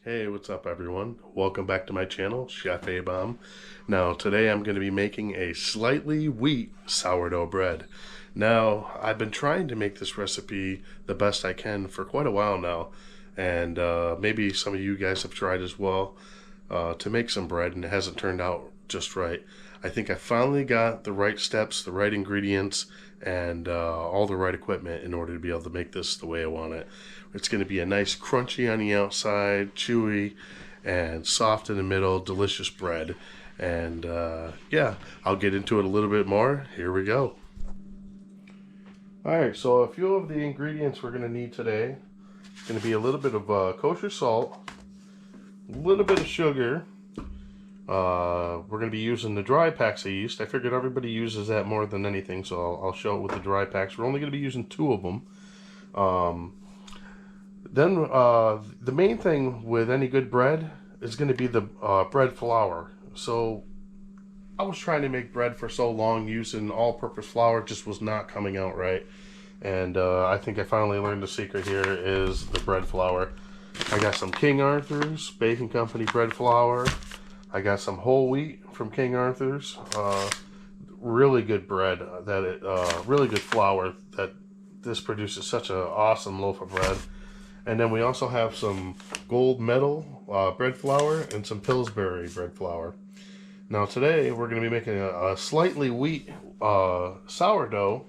Hey, what's up everyone? Welcome back to my channel, Chef A-Bomb. Now, today I'm going to be making a slightly wheat sourdough bread. Now, I've been trying to make this recipe the best I can for quite a while now, and maybe some of you guys have tried as well to make some bread, and it hasn't turned out just right. I think I finally got the right steps, the right ingredients, and all the right equipment in order to be able to make this the way I want it. It's going to be a nice crunchy on the outside, chewy, and soft in the middle, delicious bread. And yeah, I'll get into it a little bit more. Here we go. Alright, so a few of the ingredients we're going to need today. It's going to be a little bit of kosher salt, a little bit of sugar. We're going to be using the dry packs of yeast. I figured everybody uses that more than anything, so I'll show it with the dry packs. We're only going to be using 2 of them. Then the main thing with any good bread is going to be the bread flour. So I was trying to make bread for so long using all-purpose flour, it just was not coming out right. And I think I finally learned the secret here is the bread flour. I got some King Arthur's Baking Company bread flour. I got some whole wheat from King Arthur's. Really good bread, really good flour that this produces such an awesome loaf of bread. And then we also have some gold medal bread flour and some Pillsbury bread flour. Now today we're going to be making a slightly wheat sourdough,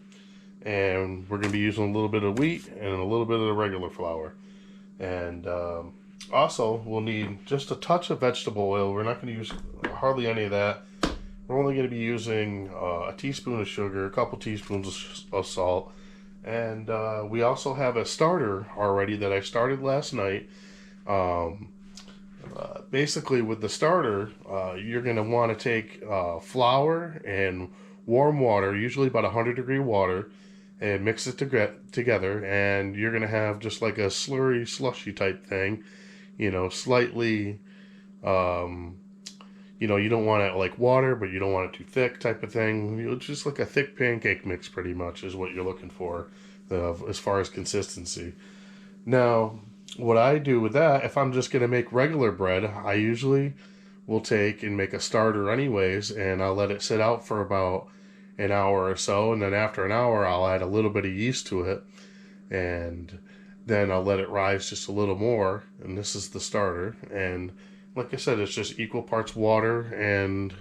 and we're going to be using a little bit of wheat and a little bit of the regular flour. And also we'll need just a touch of vegetable oil. We're not going to use hardly any of that. We're only going to be using a teaspoon of sugar, a couple teaspoons of salt. And we also have a starter already that I started last night. Basically with the starter, you're going to want to take flour and warm water, usually about 100-degree water, and mix it together. And you're going to have just like a slurry, slushy type thing, you know, slightly, you know, you don't want it like water, but you don't want it too thick type of thing. You know, just like a thick pancake mix pretty much is what you're looking for as far as consistency. Now, what I do with that, if I'm just going to make regular bread, I usually will take and make a starter anyways, and I'll let it sit out for about an hour or so, and then after an hour I'll add a little bit of yeast to it, and then I'll let it rise just a little more, and this is the starter. And like I said, it's just equal parts water and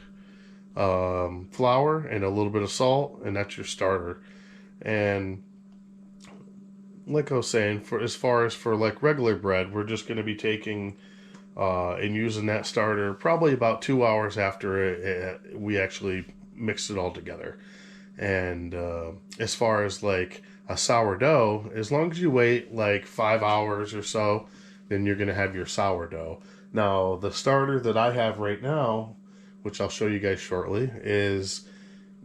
flour and a little bit of salt, and that's your starter. And like I was saying, for as far as for like regular bread, we're just going to be taking and using that starter probably about 2 hours after we actually mixed it all together. And as far as like a sourdough, as long as you wait like 5 hours or so, then you're going to have your sourdough. Now, the starter that I have right now, which I'll show you guys shortly, is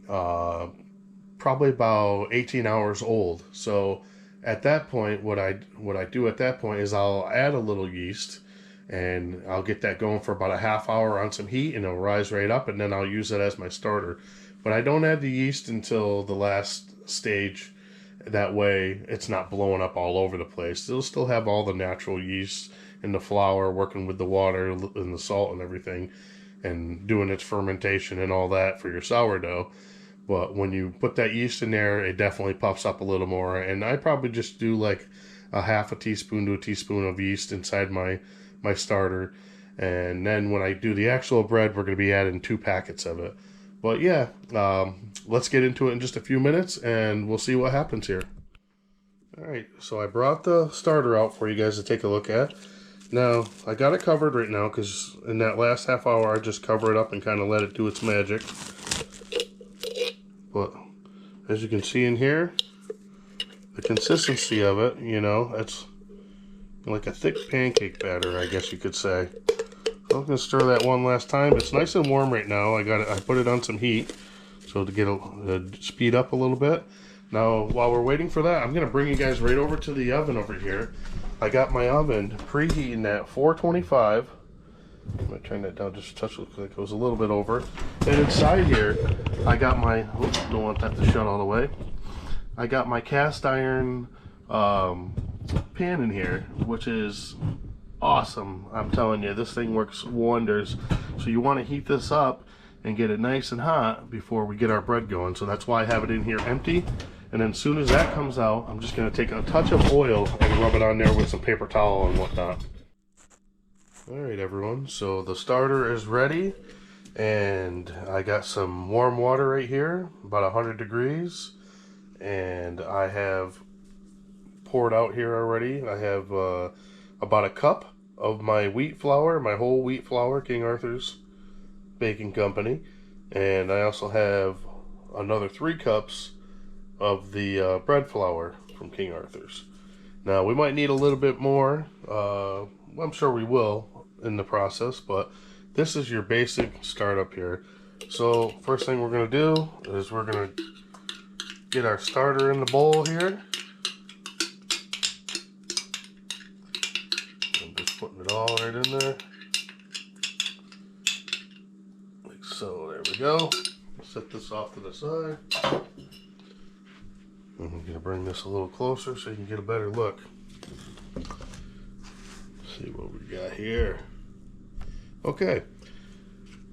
probably about 18 hours old. So at that point, what I do at that point is I'll add a little yeast, and I'll get that going for about a half hour on some heat, and it'll rise right up, and then I'll use it as my starter. But I don't add the yeast until the last stage. That way it's not blowing up all over the place. It'll still have all the natural yeast and the flour working with the water and the salt and everything, and doing its fermentation and all that for your sourdough. But when you put that yeast in there, it definitely puffs up a little more. And I probably just do like a half a teaspoon to a teaspoon of yeast inside my starter. And then when I do the actual bread, we're going to be adding 2 packets of it. But yeah, let's get into it in just a few minutes, and we'll see what happens here. Alright, so I brought the starter out for you guys to take a look at. Now, I got it covered right now because in that last half hour I just cover it up and kind of let it do its magic. But as you can see in here, the consistency of it, you know, it's like a thick pancake batter, I guess you could say. I'm going to stir that one last time. It's nice and warm right now. I put it on some heat so to get speed up a little bit. Now, while we're waiting for that, I'm going to bring you guys right over to the oven over here. I got my oven preheating at 425. I'm going to turn that down just a touch because it goes a little bit over. And inside here, I got my, oops, don't want that to shut all the way. I got my cast iron pan in here, which is awesome. I'm telling you, this thing works wonders. So you want to heat this up and get it nice and hot before we get our bread going. So that's why I have it in here empty. And then as soon as that comes out, I'm just going to take a touch of oil and rub it on there with some paper towel and whatnot. Alright everyone, so the starter is ready. And I got some warm water right here, about 100 degrees. And I have poured out here already. I have about a cup of my wheat flour, my whole wheat flour, King Arthur's Baking Company. And I also have another 3 cups of the bread flour from King Arthur's. Now we might need a little bit more. I'm sure we will in the process, but this is your basic startup here. So first thing we're going to do is we're going to get our starter in the bowl here. I'm just putting it all right in there. Like so, there we go. Set this off to the side. I'm going to bring this a little closer so you can get a better look. See what we got here. Okay.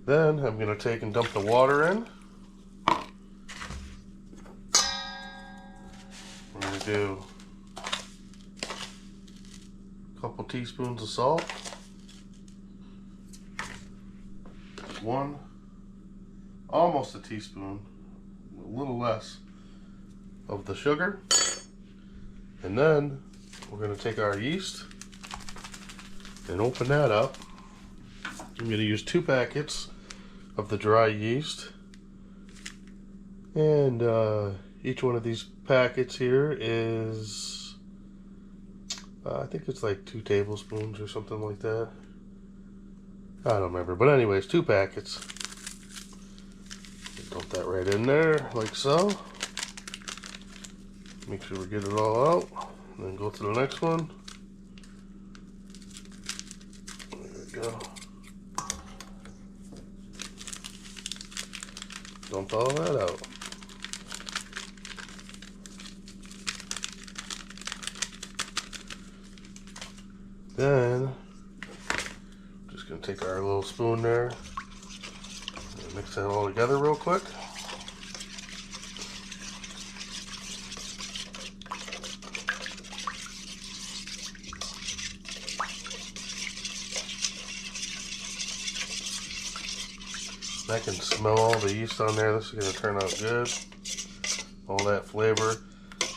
Then I'm going to take and dump the water in. We're going to do a couple teaspoons of salt. One, almost a teaspoon, a little less of the sugar. And then we're going to take our yeast and open that up. I'm going to use 2 packets of the dry yeast. And each one of these packets here is, I think it's like 2 tablespoons or something like that. I don't remember. But anyways, 2 packets. Dump that right in there, like so. Make sure we get it all out. And then go to the next one. There we go. Dump all that out. Then, just gonna take our little spoon there and mix that all together real quick. I can smell all the yeast on there. This is going to turn out good. All that flavor.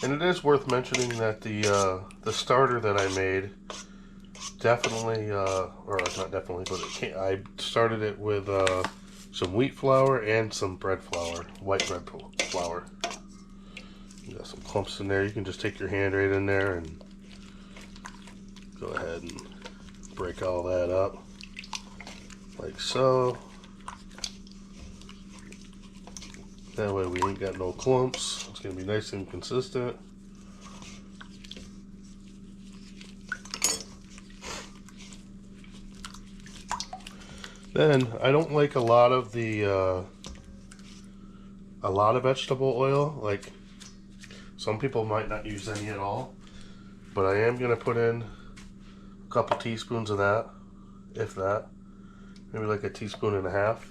And it is worth mentioning that the starter that I made definitely, or not definitely, but I started it with some wheat flour and some bread flour, white bread flour. You got some clumps in there. You can just take your hand right in there and go ahead and break all that up like so. That way we ain't got no clumps. It's going to be nice and consistent. Then I don't like a lot of vegetable oil. Like some people might not use any at all, but I am going to put in a couple teaspoons of that, if that, maybe like a teaspoon and a half.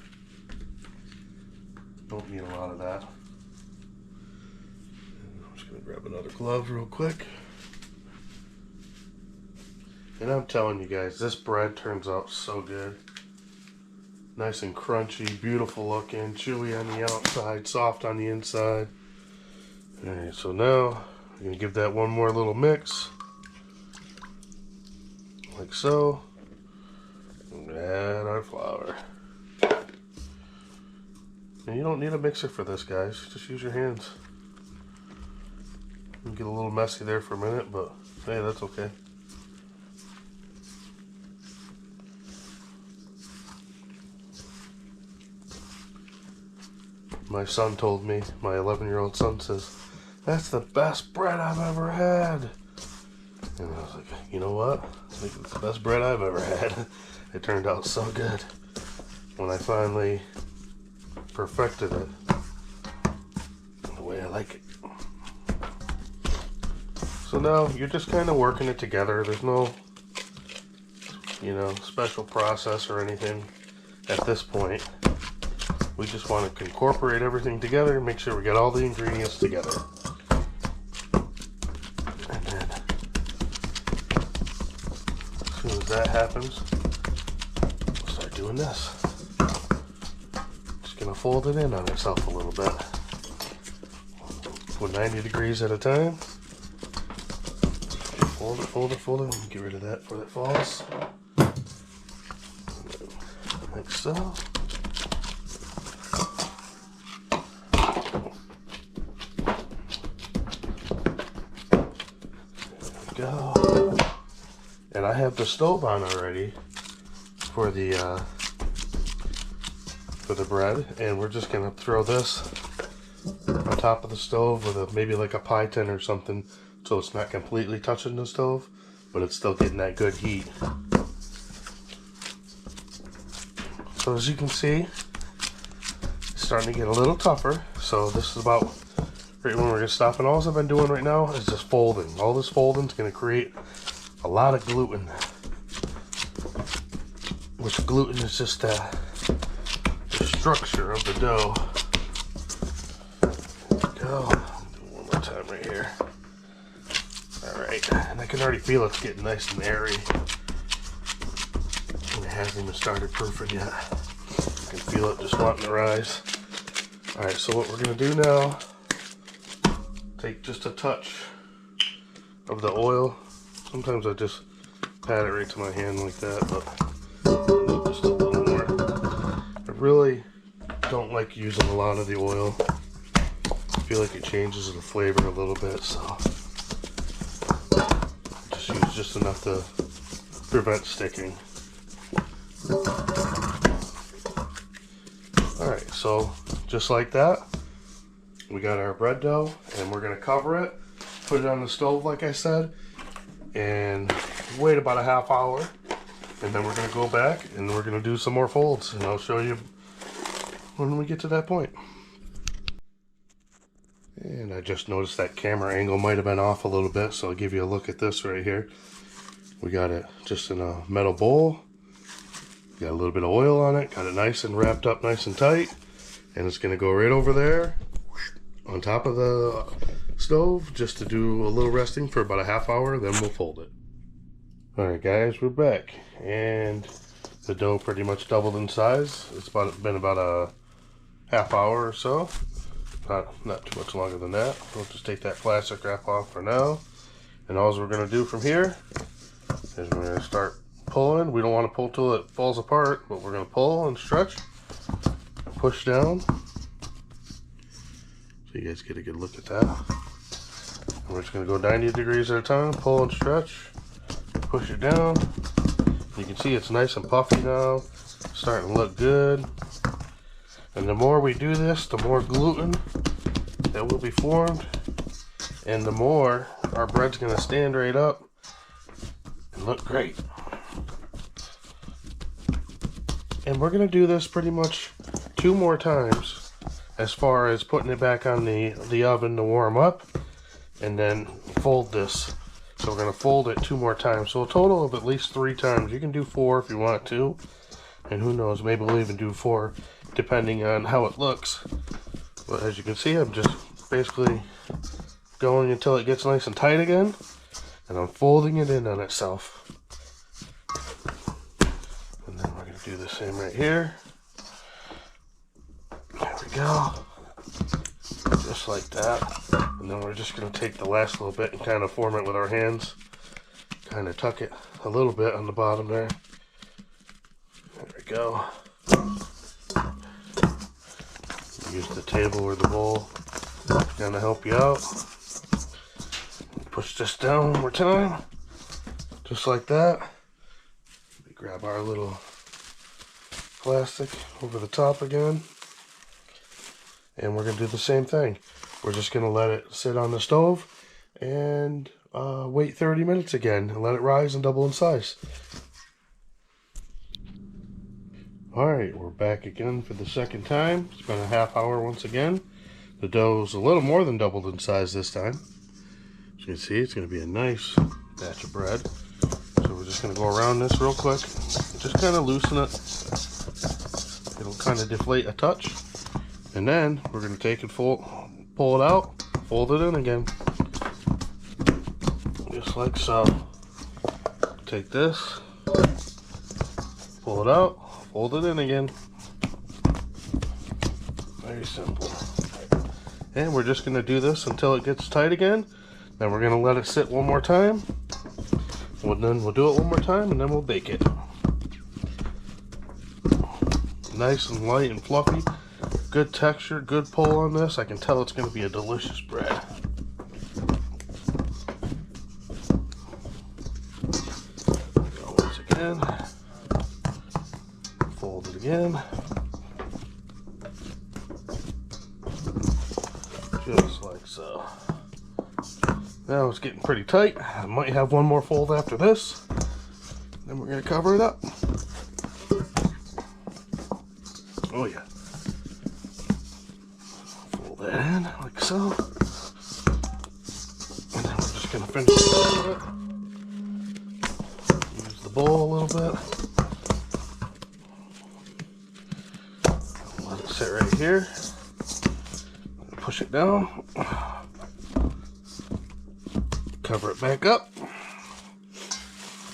Don't need a lot of that. I'm just going to grab another glove real quick. And I'm telling you guys, this bread turns out so good. Nice and crunchy, beautiful looking, chewy on the outside, soft on the inside. Alright, so now I'm going to give that one more little mix. Like so. And add our flour. And you don't need a mixer for this, guys. Just use your hands. You can get a little messy there for a minute, but hey, that's okay. My son told me, my 11-year-old son says, "That's the best bread I've ever had." And I was like, you know what? I think it's the best bread I've ever had. It turned out so good when I finally perfected it the way I like it. So now you're just kind of working it together. There's no you know, special process or anything at this point. We just want to incorporate everything together and make sure we get all the ingredients together. And then as soon as that happens, we'll start doing this. Just gonna fold it in on itself a little bit. Go 90 degrees at a time. Fold it, fold it, fold it. Get rid of that before it falls. Like so. There we go. And I have the stove on already for the bread, and we're just gonna throw this on top of the stove with maybe like a pie tin or something, so it's not completely touching the stove, but it's still getting that good heat. So as you can see, it's starting to get a little tougher. So this is about right when we're gonna stop. And all I've been doing right now is just folding. All this folding is gonna create a lot of gluten, which gluten is just the structure of the dough. There we go. Do it one more time right here. All right, and I can already feel it's getting nice and airy. It hasn't even started proofing yet. I can feel it just wanting to rise. Alright, so what we're going to do now, take just a touch of the oil. Sometimes I just pat it right to my hand like that, but just a little more. I really don't like using a lot of the oil. I feel like it changes the flavor a little bit, so just use just enough to prevent sticking. Alright, so just like that, we got our bread dough, and we're going to cover it, put it on the stove like I said, and wait about a half hour, and then we're going to go back and we're going to do some more folds, and I'll show you when we get to that point. And I just noticed that camera angle might have been off a little bit, so I'll give you a look at this right here. We got it just in a metal bowl. Got a little bit of oil on it, got it nice and wrapped up nice and tight, and it's going to go right over there on top of the stove just to do a little resting for about a half hour, then we'll fold it. Alright guys, we're back, and the dough pretty much doubled in size. It's been about a half hour or so, not too much longer than that. We'll just take that plastic wrap off for now, and all we're going to do from here is we're going to start pulling. We don't want to pull till it falls apart, but we're going to pull and stretch, push down, so you guys get a good look at that. And we're just going to go 90 degrees at a time, pull and stretch, push it down. You can see it's nice and puffy now, starting to look good. And the more we do this, the more gluten that will be formed, and the more our bread's going to stand right up and look great. And we're going to do this pretty much 2 more times as far as putting it back on the oven to warm up, and then fold this. So we're going to fold it 2 more times. So a total of at least 3 times. You can do 4 if you want to. And who knows, maybe we'll even do 4 depending on how it looks. But as you can see, I'm just basically going until it gets nice and tight again. And I'm folding it in on itself. And then we're going to do the same right here. There we go. Just like that. And then we're just going to take the last little bit and kind of form it with our hands. Kind of tuck it a little bit on the bottom there. There we go. Use the table or the bowl to kind of help you out. Push this down one more time. Just like that. We grab our little plastic over the top again. And we're going to do the same thing. We're just going to let it sit on the stove and wait 30 minutes again and let it rise and double in size. Alright, we're back again for the second time. It's been a half hour once again. The dough's a little more than doubled in size this time. As you can see, it's going to be a nice batch of bread. So we're just going to go around this real quick. Just kind of loosen it. It'll kind of deflate a touch. And then we're going to take and pull it out, fold it in again. Just like so. Take this, pull it out, fold it in again. Very simple. And we're just going to do this until it gets tight again. Then we're going to let it sit one more time. Then we'll do it one more time and then we'll bake it. Nice and light and fluffy. Good texture, good pull on this. I can tell it's going to be a delicious bread. Once again, fold it again. Just like so. Now it's getting pretty tight. I might have one more fold after this. Then we're going to cover it up. Oh yeah. Fold that in like so. And then we're just going to finish it. Use the bowl a little bit. Let it sit right here. Push it down. Cover it back up.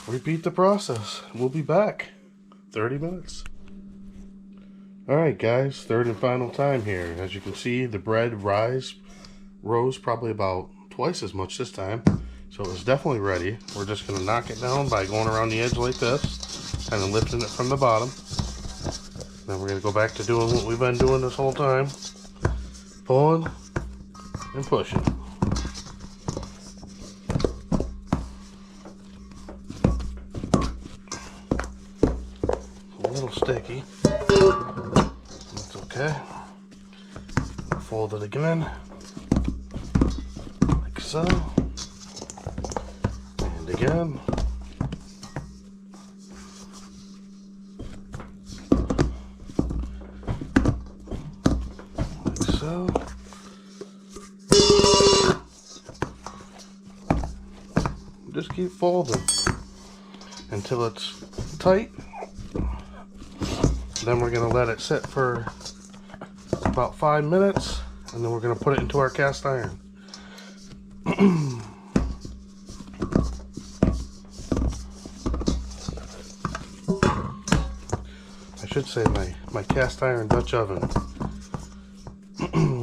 Repeat the process. We'll be back. 30 minutes. Alright guys, third and final time here. As you can see, the bread rose probably about twice as much this time. So it's definitely ready. We're just going to knock it down by going around the edge like this. Kind of lifting it from the bottom. Then we're going to go back to doing what we've been doing this whole time. Pulling and pushing. A little sticky. That's okay. Fold it again. Like so. And again. Like so. Just keep folding until it's tight. Then we're going to let it sit for about 5 minutes, and then we're going to put it into our cast iron. I should say my cast iron Dutch oven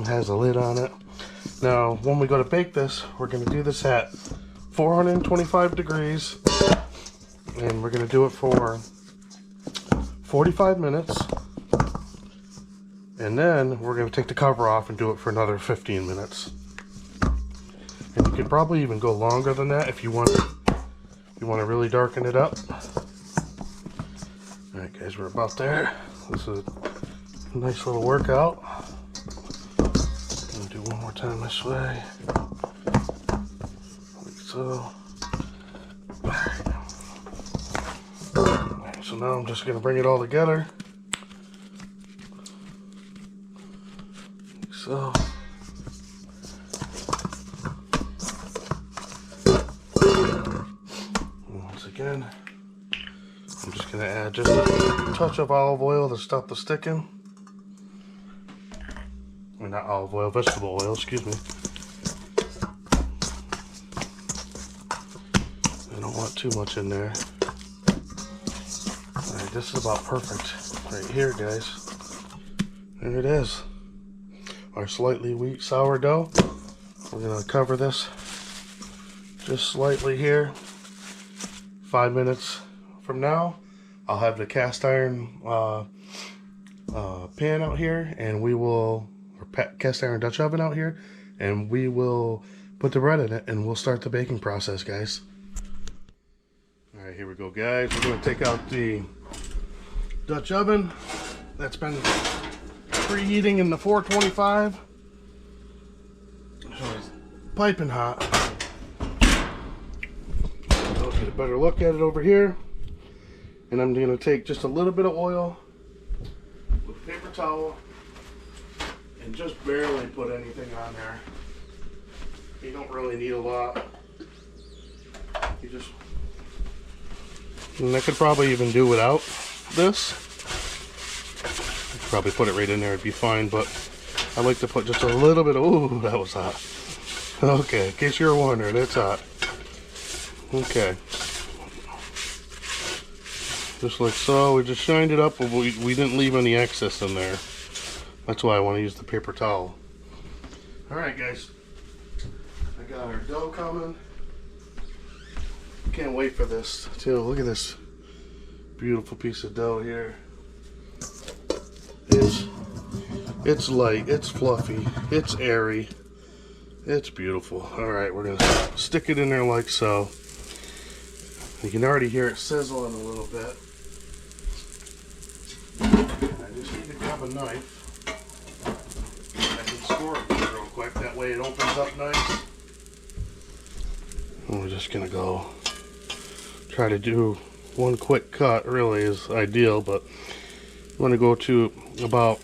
has a lid on it. Now, when we go to bake this, we're going to do this at 425 degrees, and we're going to do it for 45 minutes, and then we're going to take the cover off and do it for another 15 minutes. And you could probably even go longer than that if you want to really darken it up. Alright guys, we're about there. This is a nice little workout. I'm going to do one more time this way. Like so. So now I'm just going to bring it all together. Like so. Once again, I'm just going to add just a touch of olive oil to stop the sticking. I mean, not olive oil, vegetable oil, excuse me. I don't want too much in there. Alright, this is about perfect right here, guys. There it is. Our slightly weak sourdough. We're going to cover this just slightly here. 5 minutes from now, I'll have the cast iron pan out here, and we will, or cast iron Dutch oven out here, and we will put the bread in it, and we'll start the baking process, guys. Alright, here we go, guys. We're going to take out the Dutch oven that's been preheating in the 425. So it's piping hot. I'll get a better look at it over here. And I'm going to take just a little bit of oil with a paper towel and just barely put anything on there. You don't really need a lot. You just And I could probably even do without this. Probably put it right in there, it'd be fine, but I like to put just a little bit of, ooh, that was hot. Okay, in case you're wondering, it's hot. Okay. Just like so, we just shined it up, but we didn't leave any excess in there. That's why I want to use the paper towel. Alright guys, I got our dough coming. Can't wait for this too. Look at this beautiful piece of dough here. It's light, it's fluffy, it's airy, it's beautiful. Alright, we're gonna stick it in there like so. You can already hear it sizzling a little bit. I just need to grab a knife. I can score it real quick, that way it opens up nice. And we're just gonna go try to do one quick cut, really is ideal, but I'm gonna go to about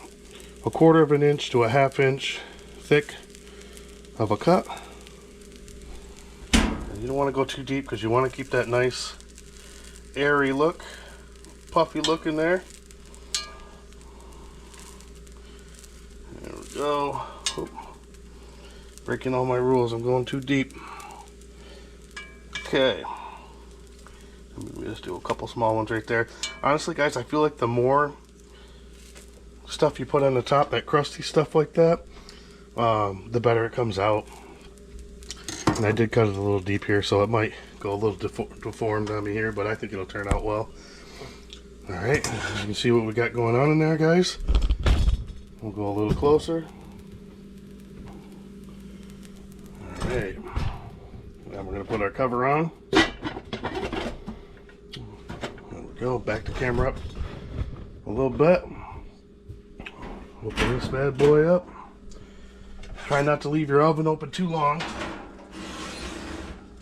1/4 of an inch to a 1/2 inch thick of a cut. And you don't want to go too deep because you want to keep that nice airy look, puffy look in there. There we go. Oop. Breaking all my rules, I'm going too deep. Okay. Let me just do a couple small ones right there. Honestly guys, I feel like the more stuff you put on the top, that crusty stuff like that, the better it comes out. And I did cut it a little deep here, so it might go a little deformed on me here, but I think it'll turn out well. Alright, you can see what we got going on in there, guys. We'll go a little closer. Alright, now we're going to put our cover on. There we go, back the camera up a little bit. Open this bad boy up. Try not to leave your oven open too long.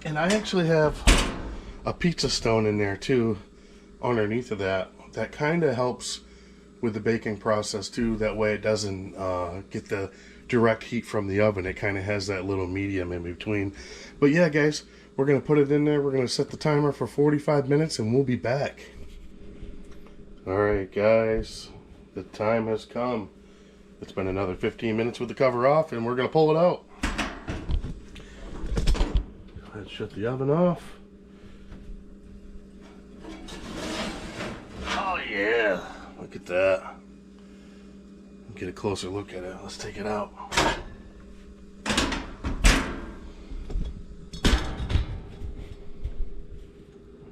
And I actually have a pizza stone in there too, underneath of that. That kind of helps with the baking process too. That way it doesn't get the direct heat from the oven. It kind of has that little medium in between. But yeah, guys, we're going to put it in there. We're going to set the timer for 45 minutes and we'll be back. Alright guys, the time has come. It's been another 15 minutes with the cover off, and we're going to pull it out. Go ahead and shut the oven off. Oh yeah, look at that. Get a closer look at it. Let's take it out.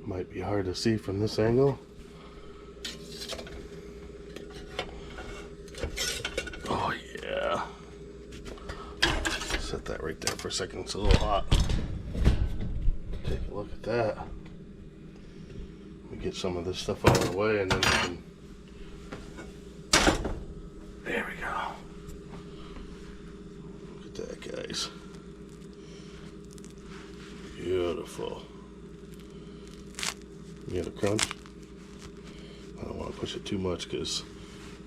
Might be hard to see from this angle. Set that right there for a second, it's a little hot. Take a look at that. Let me get some of this stuff out of the way and then we can... There we go. Look at that, guys. Beautiful. You get a crunch? I don't want to push it too much because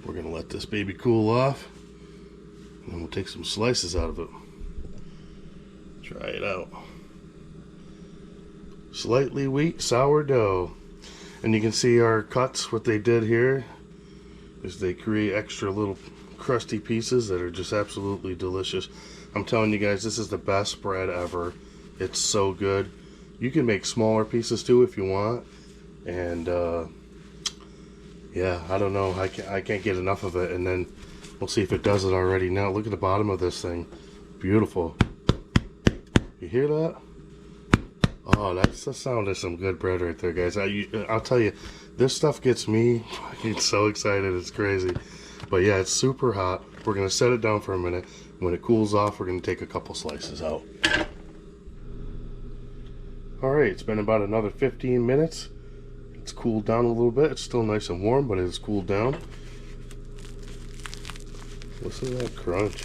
we're going to let this baby cool off. And then we'll take some slices out of it. Try it out. Slightly wheat sourdough. And you can see our cuts, what they did here is they create extra little crusty pieces that are just absolutely delicious. I'm telling you guys, this is the best bread ever. It's so good. You can make smaller pieces too if you want. And yeah, I don't know, I can't get enough of it. And then we'll see if it does it already. Now look at the bottom of this thing. Beautiful. You hear that? Oh, that's the sound of some good bread right there, guys. I'll tell you, this stuff gets me so excited. It's crazy. But yeah, it's super hot. We're going to set it down for a minute. When it cools off, we're going to take a couple slices out. Alright, it's been about another 15 minutes. It's cooled down a little bit. It's still nice and warm, but it's cooled down. Listen to that crunch.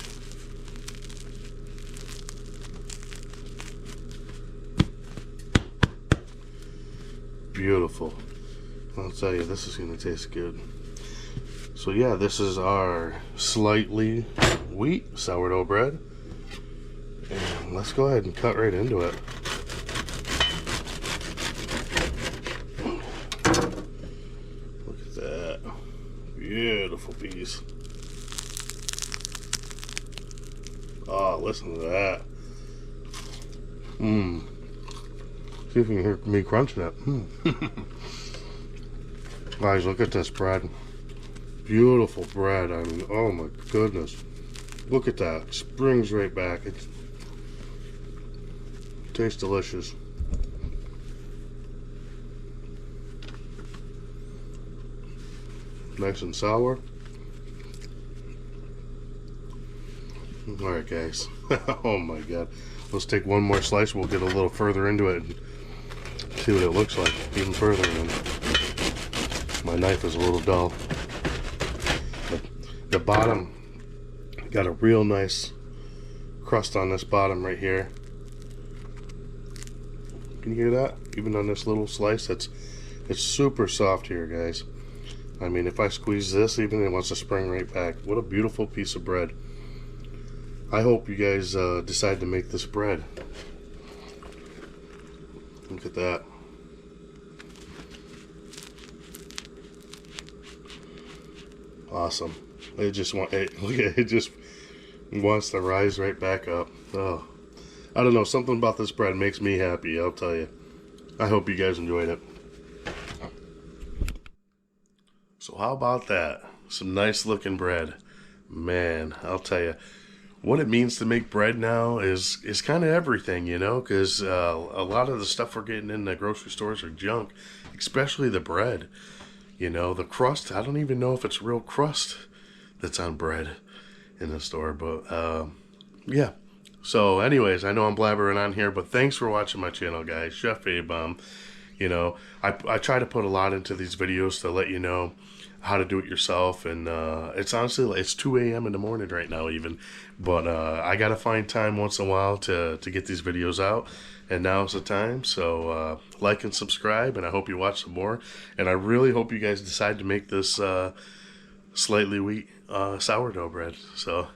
Beautiful. I'll tell you, this is going to taste good. So yeah, this is our slightly wheat sourdough bread. And let's go ahead and cut right into it. beautiful piece. Oh, listen to that. Mmm. See if you can hear me crunching it. Guys, look at this bread. Beautiful bread. I mean, oh my goodness. Look at that. It springs right back. It tastes delicious. Nice and sour. Alright guys. Oh my god. Let's take one more slice. We'll get a little further into it and see what it looks like even further. And my knife is a little dull. The bottom got a real nice crust on this bottom right here. Can you hear that? Even on this little slice, it's super soft here, guys. I mean, if I squeeze this, even it wants to spring right back. What a beautiful piece of bread. I hope you guys decide to make this bread. Look at that. Awesome. It just wants to rise right back up. Oh, I don't know. Something about this bread makes me happy, I'll tell you. I hope you guys enjoyed it. So how about that? Some nice looking bread. Man, I'll tell you, what it means to make bread now is kind of everything, you know, because a lot of the stuff we're getting in the grocery stores are junk, especially the bread. You know, the crust, I don't even know if it's real crust that's on bread in the store, but yeah. So anyways, I know I'm blabbering on here, but thanks for watching my channel, guys. Chef A-Bomb. You know, I try to put a lot into these videos to let you know how to do it yourself, and it's honestly, it's 2 a.m. in the morning right now even, but I gotta find time once in a while to get these videos out, and now's the time. So like and subscribe, and I hope you watch some more, and I really hope you guys decide to make this slightly wheat sourdough bread. So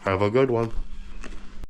have a good one.